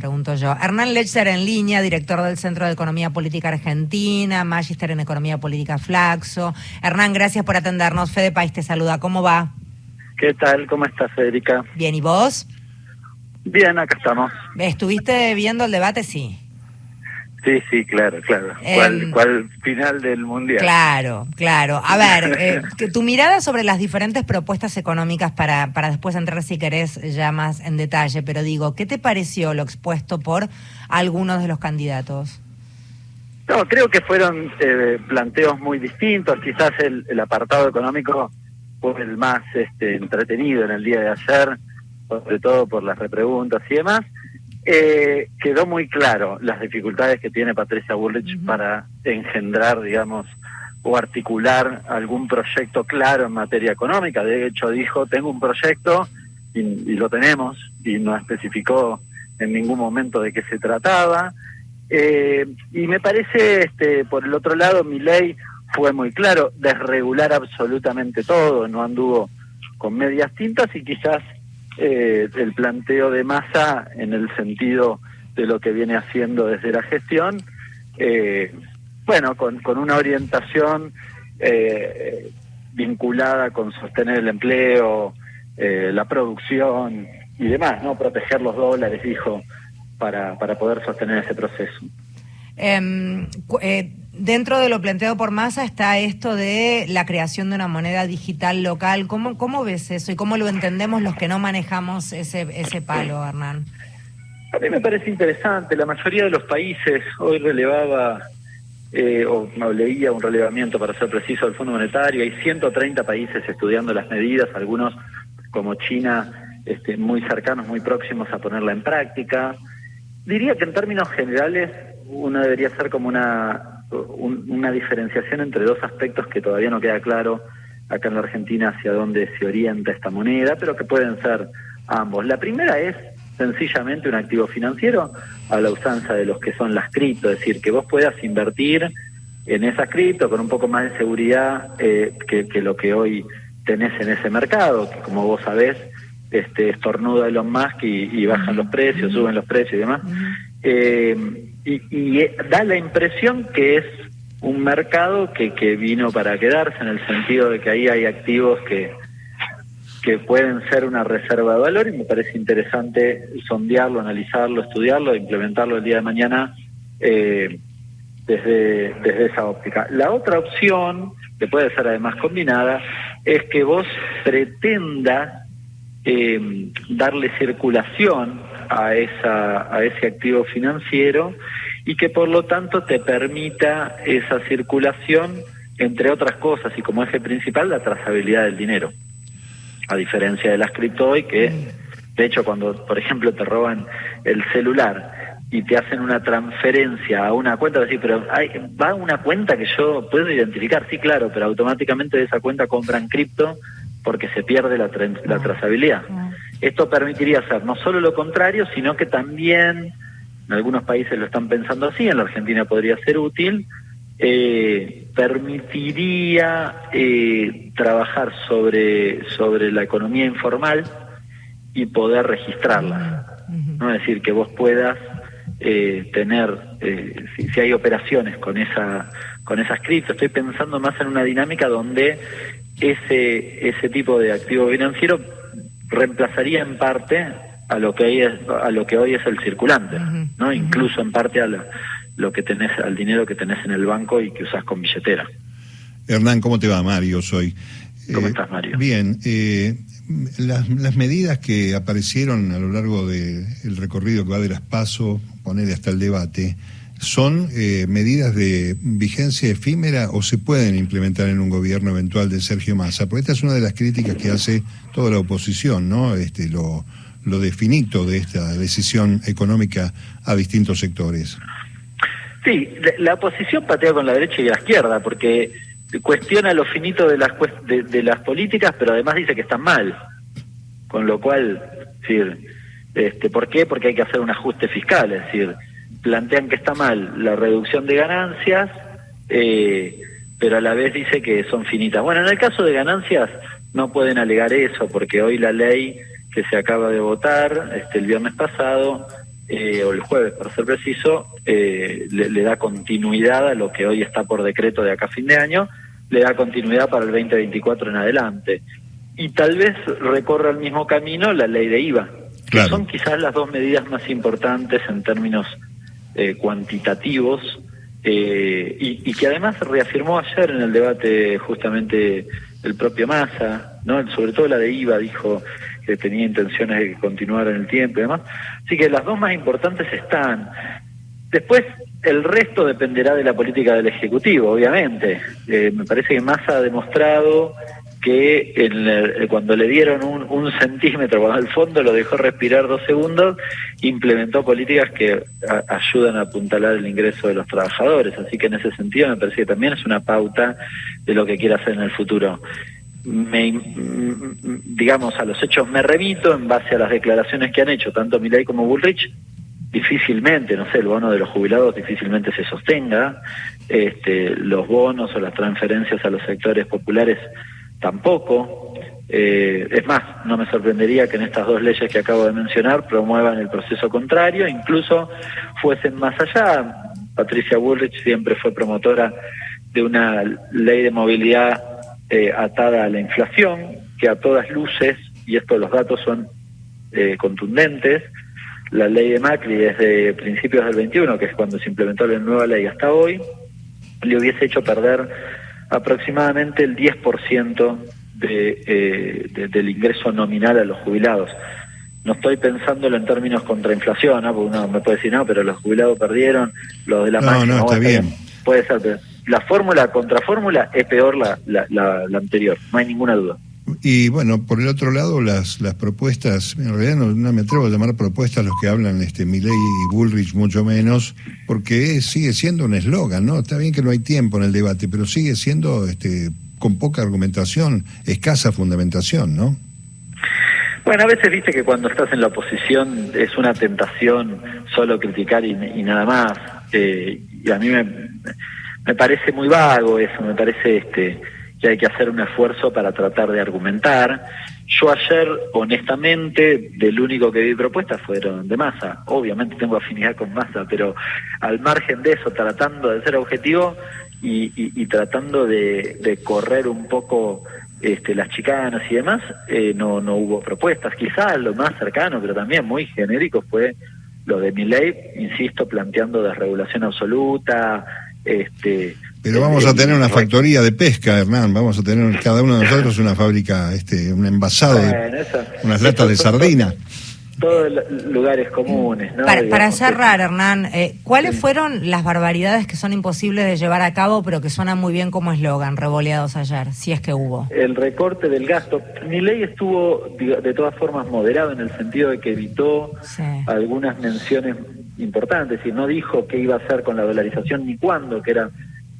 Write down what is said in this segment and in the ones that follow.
pregunto yo. Hernán Lechner en línea, director del Centro de Economía Política Argentina, magíster en Economía Política Flaxo. Hernán, gracias por atendernos. Fede País te saluda. ¿Cómo va? ¿Qué tal? ¿Cómo estás, Federica? Bien, ¿y vos? Bien, acá estamos. ¿Estuviste viendo el debate? Sí. Sí, claro. ¿Cuál final del Mundial? Claro. A ver, que tu mirada sobre las diferentes propuestas económicas para después entrar, si querés, ya más en detalle, pero digo, ¿qué te pareció lo expuesto por algunos de los candidatos? No, creo que fueron planteos muy distintos. Quizás el apartado económico fue el más entretenido en el día de ayer, sobre todo por las repreguntas y demás. Quedó muy claro las dificultades que tiene Patricia Bullrich para engendrar, digamos, o articular algún proyecto claro en materia económica. De hecho, dijo, tengo un proyecto y lo tenemos, y no especificó en ningún momento de qué se trataba. Y me parece, por el otro lado, Milei fue muy claro, desregular absolutamente todo, no anduvo con medias tintas, y quizás el planteo de Massa en el sentido de lo que viene haciendo desde la gestión, con una orientación vinculada con sostener el empleo, la producción y demás, ¿no? Proteger los dólares, dijo, para poder sostener ese proceso. Dentro de lo planteado por Massa está esto de la creación de una moneda digital local. ¿Cómo ves eso y cómo lo entendemos los que no manejamos ese palo, Hernán? A mí me parece interesante. La mayoría de los países hoy relevaba, o leía un relevamiento, para ser preciso, del Fondo Monetario. Hay 130 países estudiando las medidas, algunos como China, muy cercanos, muy próximos a ponerla en práctica. Diría que en términos generales uno debería hacer como una diferenciación entre dos aspectos que todavía no queda claro acá en la Argentina hacia dónde se orienta esta moneda, pero que pueden ser ambos. La primera es sencillamente un activo financiero a la usanza de los que son las cripto, es decir, que vos puedas invertir en esas cripto con un poco más de seguridad que lo que hoy tenés en ese mercado, que como vos sabés, estornuda Elon Musk y bajan los precios, suben los precios y demás. Y da la impresión que es un mercado que vino para quedarse, en el sentido de que ahí hay activos que pueden ser una reserva de valor, y me parece interesante sondearlo, analizarlo, estudiarlo, implementarlo el día de mañana desde esa óptica. La otra opción, que puede ser además combinada, es que vos pretendas darle circulación a ese activo financiero, y que por lo tanto te permita esa circulación, entre otras cosas, y como eje principal, la trazabilidad del dinero, a diferencia de las cripto hoy, que de hecho cuando por ejemplo te roban el celular y te hacen una transferencia a una cuenta, decir, pero va a una cuenta que yo puedo identificar, sí, claro, pero automáticamente de esa cuenta compran cripto porque se pierde la trazabilidad. Esto permitiría hacer no solo lo contrario, sino que también, en algunos países lo están pensando así, en la Argentina podría ser útil, permitiría trabajar sobre la economía informal y poder registrarla, ¿no? Es decir, que vos puedas tener, si hay operaciones con esas criptos. Estoy pensando más en una dinámica donde ese tipo de activo financiero reemplazaría en parte a lo que hoy es el circulante, ¿no? Incluso en parte a lo que tenés, al dinero que tenés en el banco y que usás con billetera. Hernán, ¿cómo te va? Mario soy. ¿Cómo estás, Mario? Bien. Las medidas que aparecieron a lo largo del recorrido que va de las PASO, poner hasta el debate, ¿son medidas de vigencia efímera o se pueden implementar en un gobierno eventual de Sergio Massa? Porque esta es una de las críticas que hace toda la oposición, ¿no? Lo definito de esta decisión económica a distintos sectores. Sí, la oposición patea con la derecha y la izquierda, porque cuestiona lo finito de las políticas, pero además dice que están mal. Con lo cual, ¿por qué? Porque hay que hacer un ajuste fiscal, es decir, plantean que está mal la reducción de ganancias, pero a la vez dice que son finitas. Bueno, en el caso de ganancias no pueden alegar eso, porque hoy la ley que se acaba de votar el viernes pasado o el jueves para ser preciso, le da continuidad a lo que hoy está por decreto de acá a fin de año, le da continuidad para el 2024 en adelante. Y tal vez recorra el mismo camino la ley de IVA, claro, que son quizás las dos medidas más importantes en términos cuantitativos, y que además reafirmó ayer en el debate justamente el propio Massa, ¿no? Sobre todo la de IVA, dijo que tenía intenciones de continuar en el tiempo y demás. Así que las dos más importantes están. Después, el resto dependerá de la política del Ejecutivo, obviamente. Me parece que Massa ha demostrado que cuando le dieron un centímetro, cuando al fondo lo dejó respirar 2 segundos, implementó políticas que ayudan a apuntalar el ingreso de los trabajadores. Así que en ese sentido me parece que también es una pauta de lo que quiere hacer en el futuro. Digamos, a los hechos me remito en base a las declaraciones que han hecho tanto Milei como Bullrich. Difícilmente, no sé, el bono de los jubilados difícilmente se sostenga, los bonos o las transferencias a los sectores populares tampoco. Es más, no me sorprendería que en estas dos leyes que acabo de mencionar promuevan el proceso contrario, incluso fuesen más allá. Patricia Bullrich siempre fue promotora de una ley de movilidad atada a la inflación, que a todas luces, y los datos son contundentes, la ley de Macri desde principios del 21, que es cuando se implementó la nueva ley, hasta hoy, le hubiese hecho perder aproximadamente el 10% del ingreso nominal a los jubilados. No estoy pensándolo en términos contra inflación, ¿no? Porque uno me puede decir, no, pero los jubilados perdieron, los de la máquina. No, está bien. Puede ser, pero la contrafórmula es peor la anterior, no hay ninguna duda. Y bueno, por el otro lado, las propuestas, en realidad no me atrevo a llamar propuestas los que hablan Milei y Bullrich, mucho menos, porque sigue siendo un eslogan, ¿no? Está bien que no hay tiempo en el debate, pero sigue siendo con poca argumentación, escasa fundamentación, ¿no? Bueno, a veces viste que cuando estás en la oposición es una tentación solo criticar y nada más, y a mí me parece muy vago eso, me parece que hay que hacer un esfuerzo para tratar de argumentar. Yo ayer, honestamente, del único que vi propuestas fueron de Massa. Obviamente tengo afinidad con Massa, pero al margen de eso, tratando de ser objetivo y tratando de correr un poco las chicanas y demás, no hubo propuestas. Quizás lo más cercano, pero también muy genérico, fue lo de Milei, insisto, planteando desregulación absoluta. Pero vamos a tener una factoría de pesca, Hernán, vamos a tener cada uno de nosotros una fábrica, un envasado, unas latas de sardina. Todos lugares comunes, ¿no? Para cerrar, Hernán, ¿cuáles fueron las barbaridades que son imposibles de llevar a cabo, pero que suenan muy bien como eslogan, revoleados ayer, si es que hubo? El recorte del gasto. Milei estuvo, de todas formas, moderado en el sentido de que evitó algunas menciones importantes, y no dijo qué iba a hacer con la dolarización ni cuándo, que era,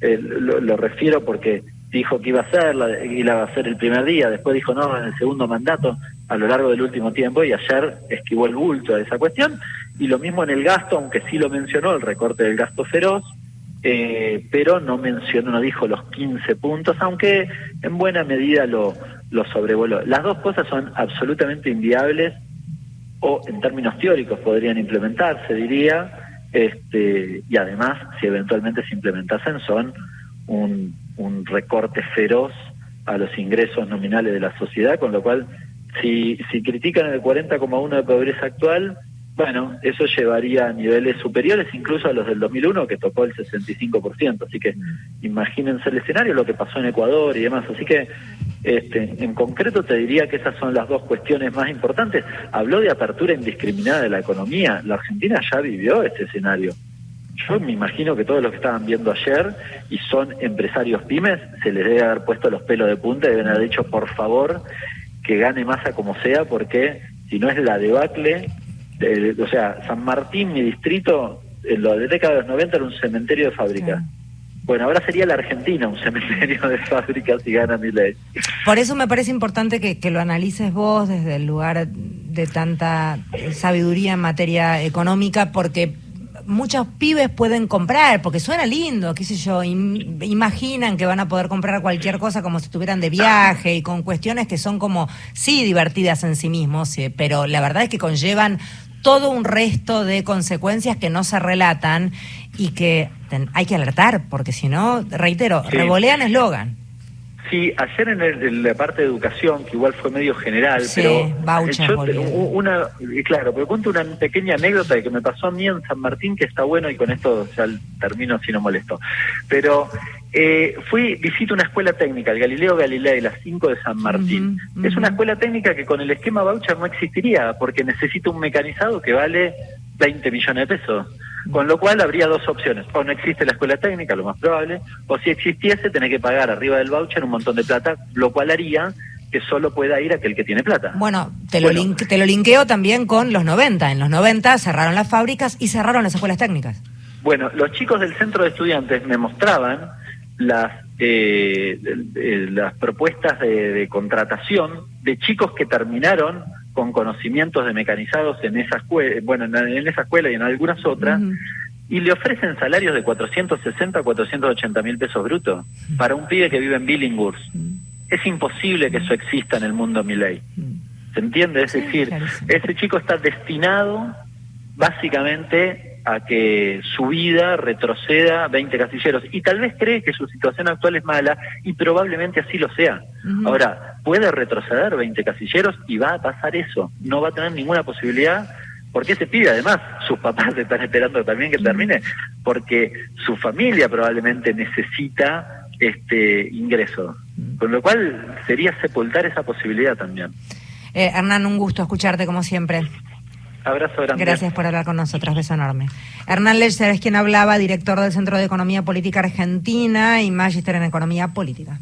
lo refiero porque dijo que iba a hacerla y la va a hacer el primer día, después dijo no, en el segundo mandato, a lo largo del último tiempo, y ayer esquivó el bulto de esa cuestión. Y lo mismo en el gasto, aunque sí lo mencionó, el recorte del gasto feroz, pero no dijo los 15 puntos, aunque en buena medida lo sobrevoló. Las dos cosas son absolutamente inviables, o en términos teóricos podrían implementarse, diría, y además, si eventualmente se implementasen, son un recorte feroz a los ingresos nominales de la sociedad, con lo cual, si critican el 40,1 de pobreza actual, bueno, eso llevaría a niveles superiores incluso a los del 2001, que tocó el 65%, así que imagínense el escenario, lo que pasó en Ecuador y demás. Así que en concreto te diría que esas son las dos cuestiones más importantes. Habló de apertura indiscriminada de la economía. La Argentina ya vivió este escenario. Yo me imagino que todos los que estaban viendo ayer y son empresarios pymes, se les debe haber puesto los pelos de punta y deben haber dicho, por favor, que gane Massa como sea, porque si no es la debacle. O sea, San Martín, mi distrito, en la década de los 90 era un cementerio de fábricas. Sí. Bueno, ahora sería la Argentina un cementerio de fábricas si gana Milei. Por eso me parece importante que lo analices vos desde el lugar de tanta sabiduría en materia económica, porque muchos pibes pueden comprar, porque suena lindo, qué sé yo, imaginan que van a poder comprar cualquier cosa como si estuvieran de viaje y con cuestiones que son como, sí, divertidas en sí mismos, pero la verdad es que conllevan todo un resto de consecuencias que no se relatan y que hay que alertar, porque si no, reitero, Sí. revolean eslogan. Sí, ayer en la parte de educación, que igual fue medio general, Sí, pero vouchers yo volvieron. claro, pero cuento una pequeña anécdota de que me pasó a mí en San Martín, que está bueno, y con esto ya termino si no molesto. Pero visito una escuela técnica, el Galileo Galilei, las 5 de San Martín. Es una escuela técnica que con el esquema voucher no existiría, porque necesita un mecanizado que vale 20 millones de pesos. Con lo cual habría dos opciones: o no existe la escuela técnica, lo más probable, o si existiese tenés que pagar arriba del voucher un montón de plata, lo cual haría que solo pueda ir aquel que tiene plata. Bueno, te lo linkeo también con los 90. En los 90 cerraron las fábricas y cerraron las escuelas técnicas. Bueno, los chicos del centro de estudiantes me mostraban las propuestas de contratación de chicos que terminaron con conocimientos de mecanizados en esa escuela, en esa escuela y en algunas otras, y le ofrecen salarios de 460 a 480 mil pesos brutos para un pibe que vive en Billinghurst. Es imposible que eso exista en el mundo Milei. ¿Se entiende? Es decir, ese chico está destinado básicamente a que su vida retroceda 20 casilleros, y tal vez cree que su situación actual es mala, y probablemente así lo sea. Ahora, puede retroceder 20 casilleros y va a pasar eso, no va a tener ninguna posibilidad, porque ese pibe, además, sus papás están esperando también que termine, porque su familia probablemente necesita ingreso, con lo cual sería sepultar esa posibilidad también. Hernán, un gusto escucharte como siempre. Abrazo grande. Gracias por hablar con nosotros, beso enorme. Hernán Lechzer es quien hablaba, director del Centro de Economía Política Argentina y magíster en Economía Política.